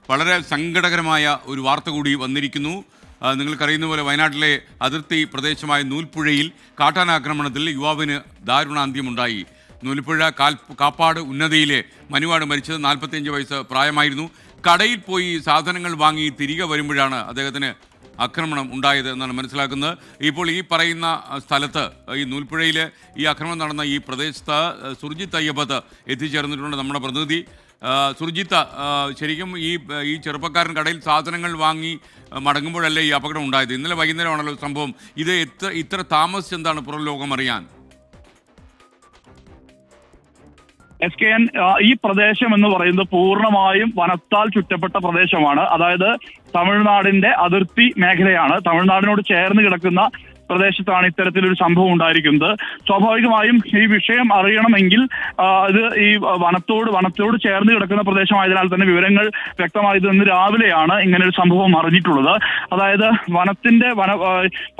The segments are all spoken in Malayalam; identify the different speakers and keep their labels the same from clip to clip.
Speaker 1: വളരെ സങ്കടകരമായ ഒരു വാർത്ത കൂടി വന്നിരിക്കുന്നു. നിങ്ങൾക്കറിയുന്ന പോലെ വയനാട്ടിലെ അതിർത്തി പ്രദേശമായ നൂൽപ്പുഴയിൽ കാട്ടാനാക്രമണത്തിൽ യുവാവിന് ദാരുണാന്ത്യമുണ്ടായി. നൂൽപ്പുഴ കാപ്പാട് ഉന്നതിയിലെ മനുവാണ് മരിച്ചത്. 45 വയസ്സ് പ്രായമായിരുന്നു. കടയിൽ പോയി സാധനങ്ങൾ വാങ്ങി തിരികെ വരുമ്പോഴാണ് അദ്ദേഹത്തിന് ആക്രമണം ഉണ്ടായത് എന്നാണ് മനസ്സിലാക്കുന്നത്. ഇപ്പോൾ ഈ പറയുന്ന സ്ഥലത്ത് ഈ നൂൽപ്പുഴയിൽ ഈ ആക്രമണം നടന്ന ഈ പ്രദേശത്ത് സുർജിത്ത് അയ്യപ്പത്ത് എത്തിച്ചേർന്നിട്ടുണ്ട് നമ്മുടെ പ്രതിനിധി. സുർജിത്ത്, ശരിക്കും ഈ ചെറുപ്പക്കാരൻ കടയിൽ സാധനങ്ങൾ വാങ്ങി മടങ്ങുമ്പോഴല്ലേ ഈ അപകടം ഉണ്ടായത്? ഇന്നലെ വൈകുന്നേരമാണല്ലോ സംഭവം. ഇത് ഇത്ര താമസിച്ചെന്താണ് പുറം ലോകം അറിയാൻ?
Speaker 2: SKN, ഈ പ്രദേശം എന്ന് പറയുന്നത് പൂർണ്ണമായും വനത്താൽ ചുറ്റപ്പെട്ട പ്രദേശമാണ്. അതായത് തമിഴ്നാടിന്റെ അതിർത്തി മേഖലയാണ്. തമിഴ്നാടിനോട് ചേർന്ന് കിടക്കുന്ന പ്രദേശത്താണ് ഇത്തരത്തിലൊരു സംഭവം ഉണ്ടായിരിക്കുന്നത്. സ്വാഭാവികമായും ഈ വിഷയം അറിയണമെങ്കിൽ ഇത് ഈ വനത്തോട് ചേർന്ന് കിടക്കുന്ന പ്രദേശമായതിനാൽ തന്നെ വിവരങ്ങൾ വ്യക്തമായത് ഇന്ന് രാവിലെയാണ് ഇങ്ങനെ ഒരു സംഭവം അറിഞ്ഞിട്ടുള്ളത്. അതായത്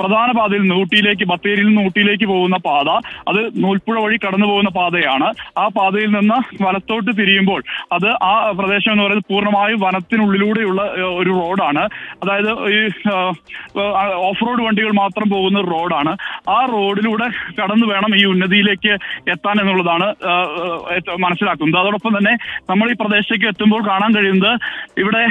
Speaker 2: പ്രധാന പാതയിൽ ഊട്ടിയിലേക്ക്, ബത്തേരിയിൽ നിന്ന് ഊട്ടിയിലേക്ക് പോകുന്ന പാത, അത് നൂൽപ്പുഴ വഴി കടന്നു പോകുന്ന പാതയാണ്. ആ പാതയിൽ നിന്ന് വനത്തോട്ട് തിരിയുമ്പോൾ അത് ആ പ്രദേശം എന്ന് പറയുന്നത് പൂർണ്ണമായും വനത്തിനുള്ളിലൂടെയുള്ള ഒരു റോഡാണ്. അതായത് ഈ ഓഫ് റോഡ് വണ്ടികൾ മാത്രം പോകുന്ന റോഡാണ്. ആ റോഡിലൂടെ കടന്നു വേണം ഈ ഉന്നതിയിലേക്ക് എത്താൻ എന്നുള്ളതാണ് മനസ്സിലാക്കുന്നത്. അതോടൊപ്പം തന്നെ നമ്മൾ ഈ പ്രദേശത്തേക്ക് എത്തുമ്പോൾ കാണാൻ കഴിയുന്നത് ഇവിടെ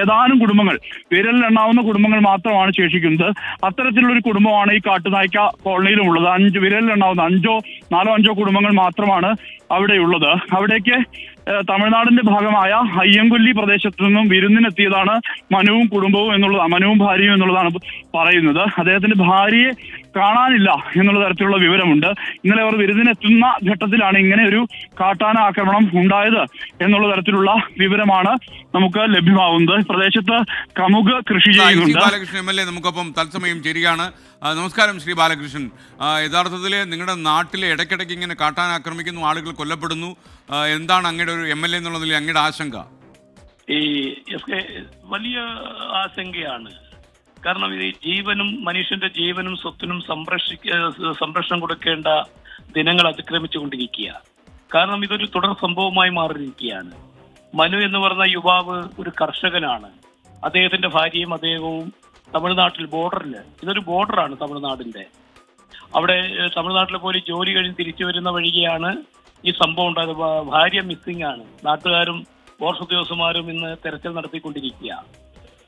Speaker 2: ഏതാനും കുടുംബങ്ങൾ, വിരലിലെണ്ണാവുന്ന കുടുംബങ്ങൾ മാത്രമാണ് ശേഷിക്കുന്നത്. അത്തരത്തിലുള്ളൊരു കുടുംബമാണ് ഈ കാട്ടുനായ്ക്ക കോളനിയിലുമുള്ളത്. വിരലിലെണ്ണാവുന്ന 4 5 കുടുംബങ്ങൾ മാത്രമാണ് അവിടെയുള്ളത്. അവിടേക്ക് തമിഴ്നാടിന്റെ ഭാഗമായ അയ്യങ്കൊല്ലി പ്രദേശത്തു നിന്നും വിരുന്നിനെത്തിയതാണ് മനുവും കുടുംബവും എന്നുള്ളതാണ്, മനുവും ഭാര്യയും എന്നുള്ളതാണ് പറയുന്നത്. അദ്ദേഹത്തിന്റെ ഭാര്യയെ കാണാനില്ല എന്നുള്ള തരത്തിലുള്ള വിവരമുണ്ട്. ഇന്നലെ അവർ വിരുന്നിനെത്തുന്ന ഘട്ടത്തിലാണ് ഇങ്ങനെ ഒരു കാട്ടാന ആക്രമണം ഉണ്ടായത് എന്നുള്ള തരത്തിലുള്ള വിവരമാണ് നമുക്ക് ലഭ്യമാവുന്നത്. പ്രദേശത്ത് കമുക് കൃഷി ചെയ്യുന്നുണ്ട്.
Speaker 1: ബാലകൃഷ്ണൻ MLA നമുക്കൊപ്പം തത്സമയം ചേരുകയാണ്. നമസ്കാരം ശ്രീ ബാലകൃഷ്ണൻ. യഥാർത്ഥത്തിൽ നിങ്ങളുടെ നാട്ടിലെ ഇടയ്ക്കിടയ്ക്ക് ഇങ്ങനെ കാട്ടാന ആക്രമിക്കുന്നു, ആളുകൾ കൊല്ലപ്പെടുന്നു. എന്താണ് അങ്ങയുടെ ഒരു MLA എന്നുള്ളതിൽ അങ്ങയുടെ ആശങ്ക?
Speaker 3: ഈ വലിയ ആശങ്കയാണ്. കാരണം ഇത് മനുഷ്യന്റെ ജീവനും സ്വത്തിനും സംരക്ഷണം കൊടുക്കേണ്ട ദിനങ്ങൾ അതിക്രമിച്ചുകൊണ്ടിരിക്കുക. കാരണം ഇതൊരു തുടർ സംഭവമായി മാറിയിരിക്കുകയാണ്. മനു എന്ന് പറഞ്ഞ യുവാവ് ഒരു കർഷകനാണ്. അദ്ദേഹത്തിന്റെ ഭാര്യയും അദ്ദേഹവും തമിഴ്നാട്ടിൽ ബോർഡറില്, ഇതൊരു ബോർഡറാണ് തമിഴ്നാടിന്റെ. അവിടെ തമിഴ്നാട്ടിൽ പോയി ജോലി കഴിഞ്ഞ് തിരിച്ചു വരുന്ന വഴിയാണ് ഈ സംഭവം ഉണ്ടായത്. ഭാര്യ മിസ്സിംഗ് ആണ്. നാട്ടുകാരും ഫോറസ്റ്റ് ഉദ്യോഗസ്ഥന്മാരും ഇന്ന് തെരച്ചിൽ നടത്തിക്കൊണ്ടിരിക്കുക.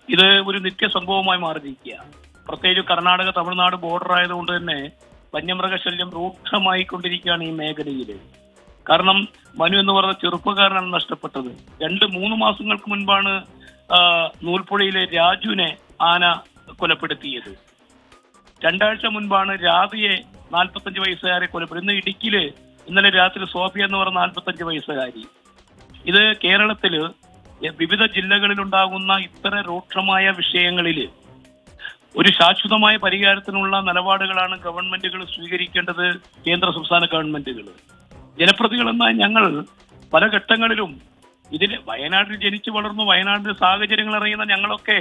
Speaker 3: ഇത് ഒരു നിത്യ സംഭവമായി മാറിയിരിക്കുക. പ്രത്യേകിച്ച് കർണാടക തമിഴ്നാട് ബോർഡർ ആയതുകൊണ്ട് തന്നെ വന്യമൃഗശല്യം രൂക്ഷമായി കൊണ്ടിരിക്കുകയാണ് ഈ മേഖലയിൽ. കാരണം മനു എന്ന് പറഞ്ഞ ചെറുപ്പക്കാരനാണ് നഷ്ടപ്പെട്ടത്. 2-3 മാസങ്ങൾക്ക് മുൻപാണ് നൂൽപ്പുഴയിലെ രാജുവിനെ ആന കൊലപ്പെടുത്തിയത്. 2 ആഴ്ച മുൻപാണ് രാധിയെ 45 വയസ്സുകാരെ കൊലപ്പെടുത്തി. ഇന്ന് ഇടുക്കിയില് ഇന്നലെ രാത്രി സോഫിയ എന്ന് പറഞ്ഞ 45 വയസ്സുകാരി. ഇത് കേരളത്തില് വിവിധ ജില്ലകളിൽ ഉണ്ടാകുന്ന ഇത്തര രൂക്ഷമായ വിഷയങ്ങളിൽ ഒരു ശാശ്വതമായ പരിഹാരത്തിനുള്ള നിലപാടുകളാണ് ഗവൺമെന്റുകൾ സ്വീകരിക്കേണ്ടത്. കേന്ദ്ര സംസ്ഥാന ഗവൺമെന്റുകൾ, ജനപ്രതികളെന്ന ഞങ്ങൾ പല ഘട്ടങ്ങളിലും ഇതിൽ വയനാട്ടിൽ ജനിച്ചു വളർന്നു, വയനാട്ടിലെ സാഹചര്യങ്ങൾ അറിയുന്ന ഞങ്ങളൊക്കെ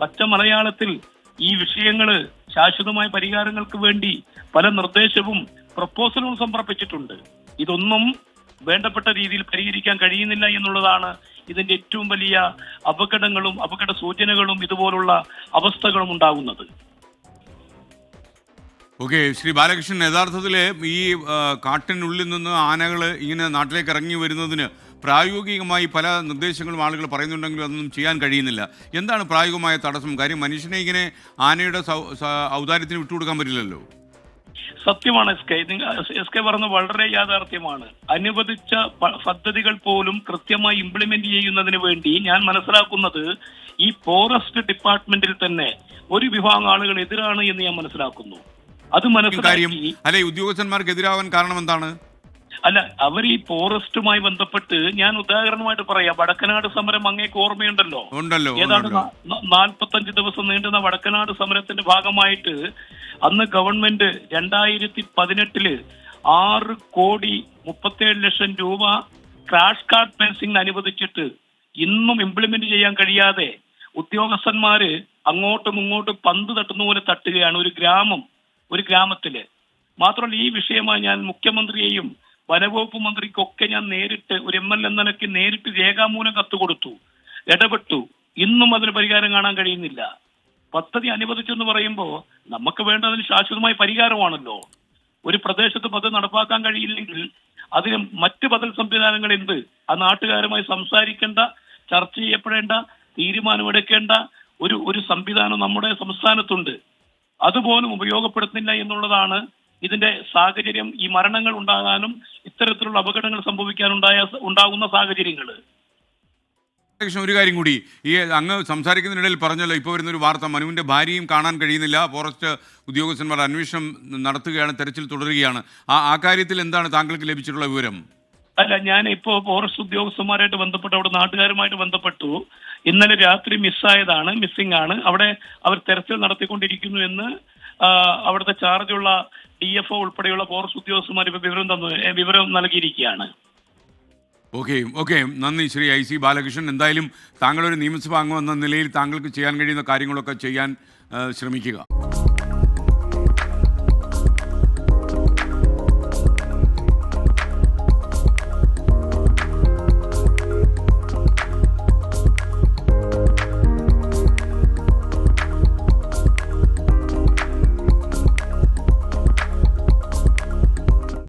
Speaker 3: പച്ച മലയാളത്തിൽ ഈ വിഷയങ്ങൾ ശാശ്വതമായ പരിഹാരങ്ങൾക്ക് വേണ്ടി പല നിർദ്ദേശവും പ്രപ്പോസലും സമർപ്പിച്ചിട്ടുണ്ട്. ഇതൊന്നും വേണ്ടപ്പെട്ട രീതിയിൽ പരിഹരിക്കാൻ കഴിയുന്നില്ല എന്നുള്ളതാണ് ഇതിന്റെ ഏറ്റവും വലിയ അപകടങ്ങളും അപകട സൂചനകളും ഇതുപോലുള്ള അവസ്ഥകളും ഉണ്ടാകുന്നത്.
Speaker 1: ഓക്കെ, ശ്രീ ബാലകൃഷ്ണൻ, യഥാർത്ഥത്തിൽ ഈ കാട്ടിനുള്ളിൽ നിന്ന് ആനകൾ ഇങ്ങനെ നാട്ടിലേക്ക് ഇറങ്ങി വരുന്നതിന് പ്രായോഗികമായി പല നിർദ്ദേശങ്ങളും ആളുകൾ പറയുന്നുണ്ടെങ്കിലും അതൊന്നും ചെയ്യാൻ കഴിയുന്നില്ല. എന്താണ് പ്രായോഗികമായ തടസ്സം? കാര്യം മനുഷ്യനെ ഇങ്ങനെ ആനയുടെ ഔദാര്യത്തിന് വിട്ടുകൊടുക്കാൻ പറ്റില്ലല്ലോ.
Speaker 3: സത്യമാണ് എസ് കെ പറഞ്ഞത് വളരെ യാഥാർത്ഥ്യമാണ്. അനുവദിച്ച പദ്ധതികൾ പോലും കൃത്യമായി ഇംപ്ലിമെന്റ് ചെയ്യുന്നതിന് വേണ്ടി ഞാൻ മനസ്സിലാക്കുന്നത് ഈ ഫോറസ്റ്റ് ഡിപ്പാർട്ട്മെന്റിൽ തന്നെ ഒരു വിഭാഗം ആളുകൾ എതിരാണ് എന്ന് ഞാൻ മനസ്സിലാക്കുന്നു. അത് മനസ്സിലാക്കി
Speaker 1: അല്ലെ ഉദ്യോഗസ്ഥന്മാർക്ക് എതിരാവാൻ കാരണം എന്താണ്?
Speaker 3: അല്ല, അവർ ഈ ഫോറസ്റ്റുമായി ബന്ധപ്പെട്ട്, ഞാൻ ഉദാഹരണമായിട്ട് പറയാം, വടക്കനാട് സമരം അങ്ങേക്ക് ഓർമ്മയുണ്ടല്ലോ? ഏതാണ്ട് 45 ദിവസം നീണ്ടുന്ന വടക്കനാട് സമരത്തിന്റെ ഭാഗമായിട്ട് അന്ന് ഗവൺമെന്റ് 2018 6,37,00,000 രൂപ ക്രാഷ് കാർഡ് ഫെൻസിംഗ് അനുവദിച്ചിട്ട് ഇന്നും ഇംപ്ലിമെന്റ് ചെയ്യാൻ കഴിയാതെ ഉദ്യോഗസ്ഥന്മാര് അങ്ങോട്ടും ഇങ്ങോട്ടും പന്ത് തട്ടുന്ന പോലെ തട്ടുകയാണ്. ഒരു ഗ്രാമത്തില് മാത്രമല്ല, ഈ വിഷയമായി ഞാൻ മുഖ്യമന്ത്രിയെയും വനവകുപ്പ് മന്ത്രിക്കൊക്കെ ഞാൻ നേരിട്ട് ഒരു MLA എന്ന നിലയ്ക്ക് നേരിട്ട് രേഖാമൂലം കത്ത് കൊടുത്തു. ഇടപെട്ടു. ഇന്നും അതിന് പരിഹാരം കാണാൻ കഴിയുന്നില്ല. പദ്ധതി അനുവദിച്ചു എന്ന് പറയുമ്പോൾ നമുക്ക് വേണ്ടതിന് ശാശ്വതമായ പരിഹാരമാണല്ലോ. ഒരു പ്രദേശത്ത് പദ്ധതി നടപ്പാക്കാൻ കഴിയില്ലെങ്കിൽ അതിന് മറ്റ് ബദൽ സംവിധാനങ്ങൾ എന്ത്? ആ നാട്ടുകാരുമായി സംസാരിക്കേണ്ട, ചർച്ച ചെയ്യപ്പെടേണ്ട, തീരുമാനമെടുക്കേണ്ട ഒരു സംവിധാനം നമ്മുടെ സംസ്ഥാനത്തുണ്ട്. അതുപോലും ഉപയോഗപ്പെടുത്തുന്നില്ല എന്നുള്ളതാണ് ഇതിന്റെ സാഹചര്യം. ഈ മരണങ്ങൾ ഉണ്ടാകാനും ഇത്തരത്തിലുള്ള അപകടങ്ങൾ ഉണ്ടാകുന്ന സാഹചര്യങ്ങൾ.
Speaker 1: ഒരു കാര്യം കൂടി, ഈ അങ്ങ് സംസാരിക്കുന്നതിനിടയിൽ പറഞ്ഞല്ലോ, ഇപ്പോൾ വരുന്നൊരു വാർത്ത, മനുവിൻ്റെ ഭാര്യയും കാണാൻ കഴിയുന്നില്ല, ഫോറസ്റ്റ് ഉദ്യോഗസ്ഥന്മാർ അന്വേഷണം നടത്തുകയാണ്, തെരച്ചിൽ തുടരുകയാണ്. ആ കാര്യത്തിൽ എന്താണ് താങ്കൾക്ക് ലഭിച്ചിട്ടുള്ള വിവരം?
Speaker 3: അല്ല, ഞാൻ ഇപ്പോൾ ഫോറസ്റ്റ് ഉദ്യോഗസ്ഥന്മാരായിട്ട് ബന്ധപ്പെട്ടു, അവിടെ നാട്ടുകാരുമായിട്ട് ബന്ധപ്പെട്ടു. ഇന്നലെ രാത്രി മിസ്സായതാണ്, മിസ്സിംഗ് ആണ്. അവിടെ അവർ തെരച്ചിൽ നടത്തിക്കൊണ്ടിരിക്കുന്നു എന്ന് അവിടുത്തെ ചാർജുള്ള DFO ഉൾപ്പെടെയുള്ള ഫോറസ്റ്റ് ഉദ്യോഗസ്ഥന്മാർ ഇപ്പോൾ വിവരം നൽകിയിരിക്കുകയാണ്.
Speaker 1: ഓക്കെ, നന്ദി ശ്രീ IC ബാലകൃഷ്ണൻ. എന്തായാലും താങ്കളൊരു നിയമസഭാ അംഗം എന്ന നിലയിൽ താങ്കൾക്ക് ചെയ്യാൻ കഴിയുന്ന കാര്യങ്ങളൊക്കെ ചെയ്യാൻ ശ്രമിക്കുക.